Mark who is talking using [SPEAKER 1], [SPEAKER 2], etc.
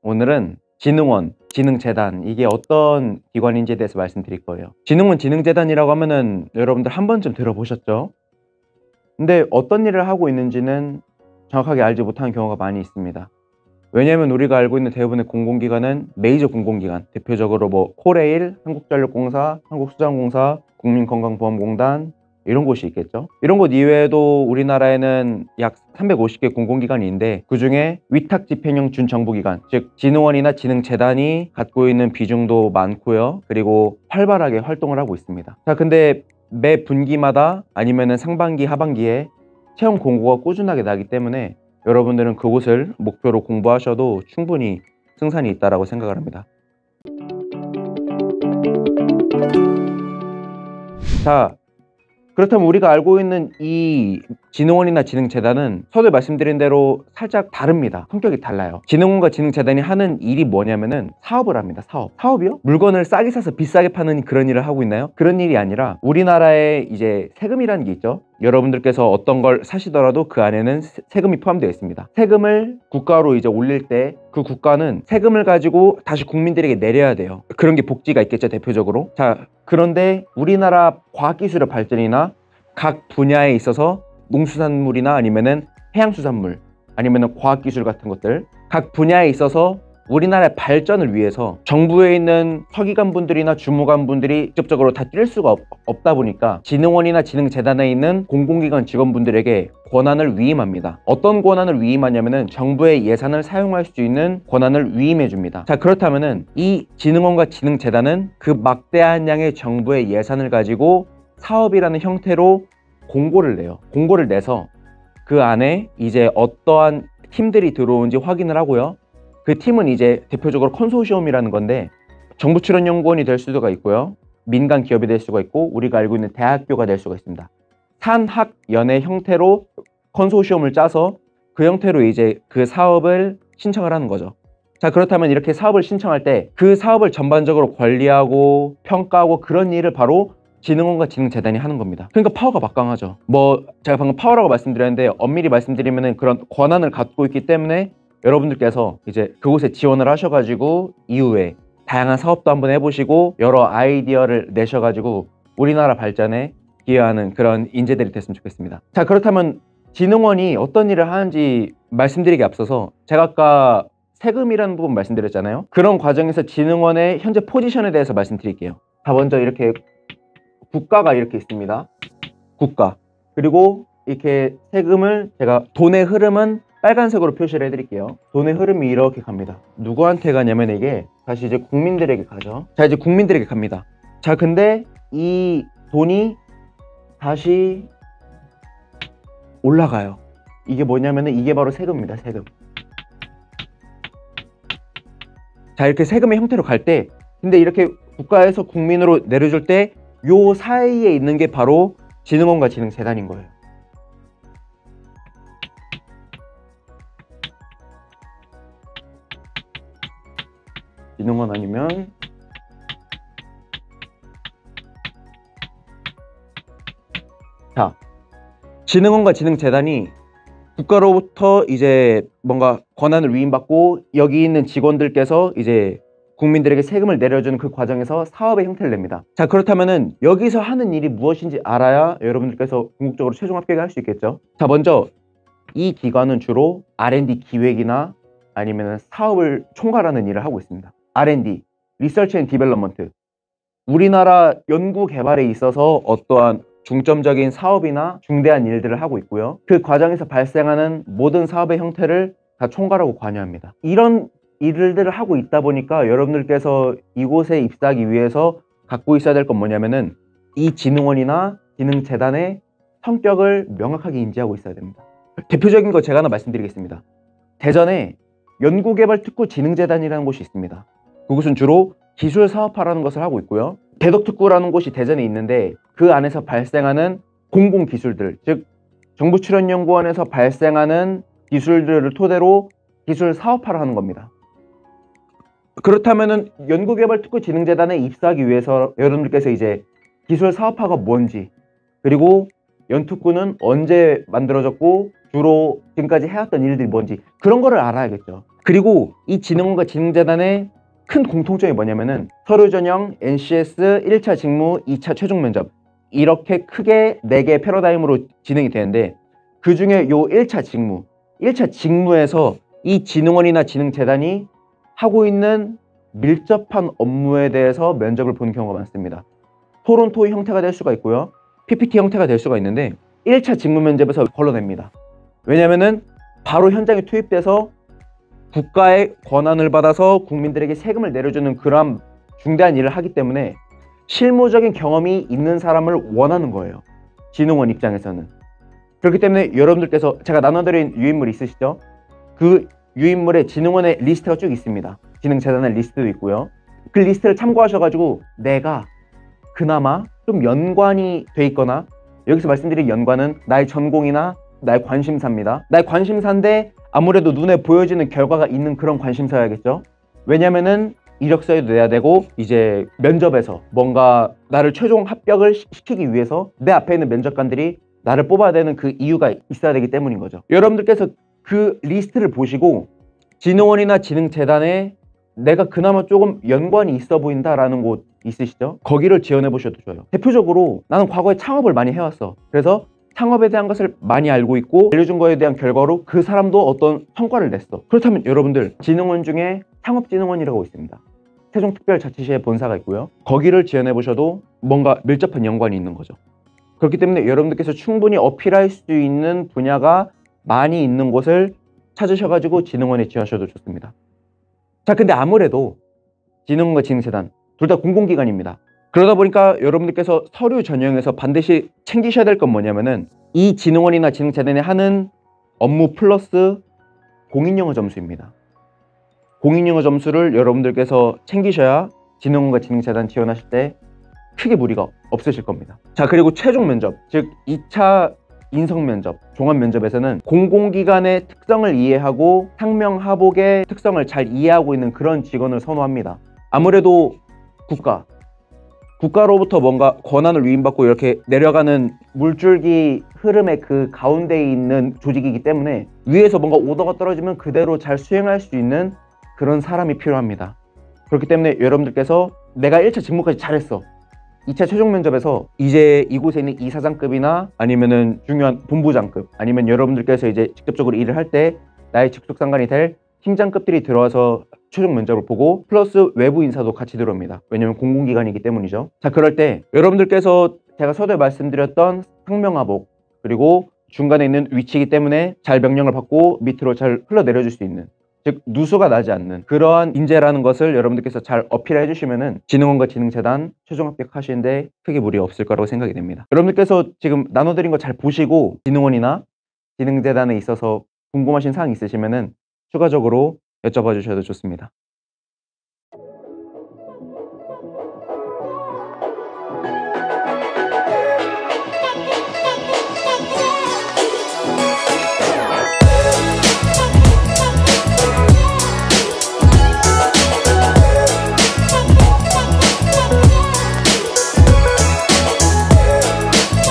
[SPEAKER 1] 오늘은 진흥원, 진흥재단, 이게 어떤 기관인지에 대해서 말씀드릴 거예요. 진흥원, 진흥재단이라고 하면은 여러분들 한 번쯤 들어보셨죠? 근데 어떤 일을 하고 있는지는 정확하게 알지 못하는 경우가 많이 있습니다. 왜냐하면 우리가 알고 있는 대부분의 공공기관은 메이저 공공기관, 대표적으로 뭐 코레일, 한국전력공사, 한국수자원공사, 국민건강보험공단 이런 곳이 있겠죠. 이런 곳 이외에도 우리나라에는 약 350개 공공기관이 있는데, 그 중에 위탁집행형 준정부기관, 즉 진흥원이나 진흥재단이 갖고 있는 비중도 많고요. 그리고 활발하게 활동을 하고 있습니다. 자, 근데 매 분기마다 아니면은 상반기, 하반기에 채용 공고가 꾸준하게 나기 때문에 여러분들은 그곳을 목표로 공부하셔도 충분히 승산이 있다고 생각을 합니다. 자, 그렇다면 우리가 알고 있는 이 진흥원이나 진흥재단은 서두에 말씀드린 대로 살짝 다릅니다. 성격이 달라요. 진흥원과 진흥재단이 하는 일이 뭐냐면은 사업을 합니다. 사업이요? 물건을 싸게 사서 비싸게 파는 그런 일을 하고 있나요? 그런 일이 아니라 우리나라에 이제 세금이라는 게 있죠. 여러분들께서 어떤 걸 사시더라도 그 안에는 세금이 포함되어 있습니다. 세금을 국가로 이제 올릴 때 그 국가는 세금을 가지고 다시 국민들에게 내려야 돼요. 그런 게 복지가 있겠죠, 대표적으로. 자, 그런데 우리나라 과학기술의 발전이나 각 분야에 있어서 농수산물이나 아니면은 해양수산물 아니면은 과학기술 같은 것들, 각 분야에 있어서 우리나라의 발전을 위해서 정부에 있는 서기관분들이나 주무관분들이 직접적으로 다 뛸 수가 없다 보니까 진흥원이나 진흥재단에 있는 공공기관 직원분들에게 권한을 위임합니다. 어떤 권한을 위임하냐면은 정부의 예산을 사용할 수 있는 권한을 위임해 줍니다. 자, 그렇다면은 이 진흥원과 진흥재단은 그 막대한 양의 정부의 예산을 가지고 사업이라는 형태로 공고를 내요. 공고를 내서 그 안에 이제 어떠한 팀들이 들어오는지 확인을 하고요. 그 팀은 이제 대표적으로 컨소시엄이라는 건데, 정부 출연 연구원이 될 수가 있고요, 민간 기업이 될 수가 있고, 우리가 알고 있는 대학교가 될 수가 있습니다. 산학연의 형태로 컨소시엄을 짜서 그 형태로 이제 그 사업을 신청을 하는 거죠. 자, 그렇다면 이렇게 사업을 신청할 때 그 사업을 전반적으로 관리하고 평가하고 그런 일을 바로 진흥원과 진흥재단이 하는 겁니다. 그러니까 파워가 막강하죠. 뭐 제가 방금 파워라고 말씀드렸는데, 엄밀히 말씀드리면은 그런 권한을 갖고 있기 때문에 여러분들께서 이제 그곳에 지원을 하셔가지고 이후에 다양한 사업도 한번 해보시고 여러 아이디어를 내셔가지고 우리나라 발전에 기여하는 그런 인재들이 됐으면 좋겠습니다. 자, 그렇다면 진흥원이 어떤 일을 하는지 말씀드리기 앞서서 제가 아까 세금이라는 부분 말씀드렸잖아요. 그런 과정에서 진흥원의 현재 포지션에 대해서 말씀드릴게요. 자, 먼저 이렇게 국가가 이렇게 있습니다. 국가. 그리고 이렇게 세금을, 제가 돈의 흐름은 빨간색으로 표시를 해드릴게요. 돈의 흐름이 이렇게 갑니다. 누구한테 가냐면 이게 다시 이제 국민들에게 가죠. 자, 이제 국민들에게 갑니다. 자, 근데 이 돈이 다시 올라가요. 이게 뭐냐면은 이게 바로 세금입니다. 세금. 자, 이렇게 세금의 형태로 갈 때, 근데 이렇게 국가에서 국민으로 내려줄 때 요 사이에 있는 게 바로 진흥원과 진흥재단인 거예요. 진흥원 아니면 자, 진흥원과 진흥재단이 국가로부터 이제 뭔가 권한을 위임받고 여기 있는 직원들께서 이제 국민들에게 세금을 내려주는 그 과정에서 사업의 형태를 냅니다. 자, 그렇다면은 여기서 하는 일이 무엇인지 알아야 여러분들께서 궁극적으로 최종 합격을 할 수 있겠죠. 자, 먼저 이 기관은 주로 R&D 기획이나 아니면 사업을 총괄하는 일을 하고 있습니다. R&D, Research and Development, 우리나라 연구 개발에 있어서 어떠한 중점적인 사업이나 중대한 일들을 하고 있고요. 그 과정에서 발생하는 모든 사업의 형태를 다 총괄하고 관여합니다. 이런 일들을 하고 있다 보니까 여러분들께서 이곳에 입사하기 위해서 갖고 있어야 될 건 뭐냐면은 이 진흥원이나 진흥재단의 성격을 명확하게 인지하고 있어야 됩니다. 대표적인 거 제가 하나 말씀드리겠습니다. 대전에 연구개발특구진흥재단이라는 곳이 있습니다. 그곳은 주로 기술사업화라는 것을 하고 있고요. 대덕특구라는 곳이 대전에 있는데 그 안에서 발생하는 공공기술들, 즉 정부출연연구원에서 발생하는 기술들을 토대로 기술사업화를 하는 겁니다. 그렇다면은 연구개발특구진흥재단에 입사하기 위해서 여러분들께서 이제 기술사업화가 뭔지, 그리고 연특구는 언제 만들어졌고 주로 지금까지 해왔던 일들이 뭔지, 그런 거를 알아야겠죠. 그리고 이 진흥원과 진흥재단의 큰 공통점이 뭐냐면은 서류 전형, NCS, 1차 직무, 2차 최종 면접 이렇게 크게 4개의 패러다임으로 진행이 되는데 그 중에 요 1차 직무에서 이 진흥원이나 진흥재단이 하고 있는 밀접한 업무에 대해서 면접을 보는 경우가 많습니다. 토론 토의 형태가 될 수가 있고요. PPT 형태가 될 수가 있는데 1차 직무 면접에서 걸러냅니다. 왜냐면은 바로 현장에 투입돼서 국가의 권한을 받아서 국민들에게 세금을 내려주는 그런 중대한 일을 하기 때문에 실무적인 경험이 있는 사람을 원하는 거예요. 진흥원 입장에서는. 그렇기 때문에 여러분들께서 제가 나눠드린 유인물 있으시죠? 그 유인물에 진흥원의 리스트가 쭉 있습니다. 진흥재단의 리스트도 있고요. 그 리스트를 참고하셔가지고 내가 그나마 좀 연관이 돼 있거나, 여기서 말씀드린 연관은 나의 전공이나 나의 관심사입니다. 나의 관심사인데 아무래도 눈에 보여지는 결과가 있는 그런 관심사야겠죠. 왜냐면은 이력서에도 내야 되고 이제 면접에서 뭔가 나를 최종 합격을 시키기 위해서 내 앞에 있는 면접관들이 나를 뽑아야 되는 그 이유가 있어야 되기 때문인 거죠. 여러분들께서 그 리스트를 보시고 진흥원이나 진흥재단에 내가 그나마 조금 연관이 있어 보인다라는 곳 있으시죠? 거기를 지원해 보셔도 좋아요. 대표적으로 나는 과거에 창업을 많이 해왔어. 그래서 창업에 대한 것을 많이 알고 있고 알려준 거에 대한 결과로 그 사람도 어떤 성과를 냈어. 그렇다면 여러분들 진흥원 중에 창업진흥원이라고 있습니다. 세종특별자치시의 본사가 있고요. 거기를 지원해 보셔도 뭔가 밀접한 연관이 있는 거죠. 그렇기 때문에 여러분들께서 충분히 어필할 수 있는 분야가 많이 있는 곳을 찾으셔가지고 진흥원에 지원하셔도 좋습니다. 자, 근데 아무래도 진흥원과 진흥재단 둘 다 공공기관입니다. 그러다 보니까 여러분들께서 서류 전형에서 반드시 챙기셔야 될 건 뭐냐면은 이 진흥원이나 진흥재단이 하는 업무 플러스 공인영어 점수입니다. 공인영어 점수를 여러분들께서 챙기셔야 진흥원과 진흥재단 지원하실 때 크게 무리가 없으실 겁니다. 자, 그리고 최종 면접, 즉 2차 인성 면접, 종합 면접에서는 공공기관의 특성을 이해하고 상명하복의 특성을 잘 이해하고 있는 그런 직원을 선호합니다. 아무래도 국가로부터 뭔가 권한을 위임받고 이렇게 내려가는 물줄기 흐름의 그 가운데에 있는 조직이기 때문에 위에서 뭔가 오더가 떨어지면 그대로 잘 수행할 수 있는 그런 사람이 필요합니다. 그렇기 때문에 여러분들께서 내가 1차 직무까지 잘했어. 2차 최종 면접에서 이제 이곳에 있는 이사장급이나 아니면은 중요한 본부장급, 아니면 여러분들께서 이제 직접적으로 일을 할 때 나의 직속 상관이 될 팀장급들이 들어와서 최종 면접을 보고 플러스 외부 인사도 같이 들어옵니다. 왜냐면 공공기관이기 때문이죠. 자, 그럴 때 여러분들께서 제가 서두에 말씀드렸던 상명하복, 그리고 중간에 있는 위치이기 때문에 잘 명령을 받고 밑으로 잘 흘러내려줄 수 있는, 즉 누수가 나지 않는 그러한 인재라는 것을 여러분들께서 잘 어필해 주시면은 진흥원과 진흥재단 최종 합격하시는데 크게 무리 없을 거라고 생각이 됩니다. 여러분들께서 지금 나눠드린 거 잘 보시고 진흥원이나 진흥재단에 있어서 궁금하신 사항 있으시면은 추가적으로 여쭤봐 주셔도 좋습니다.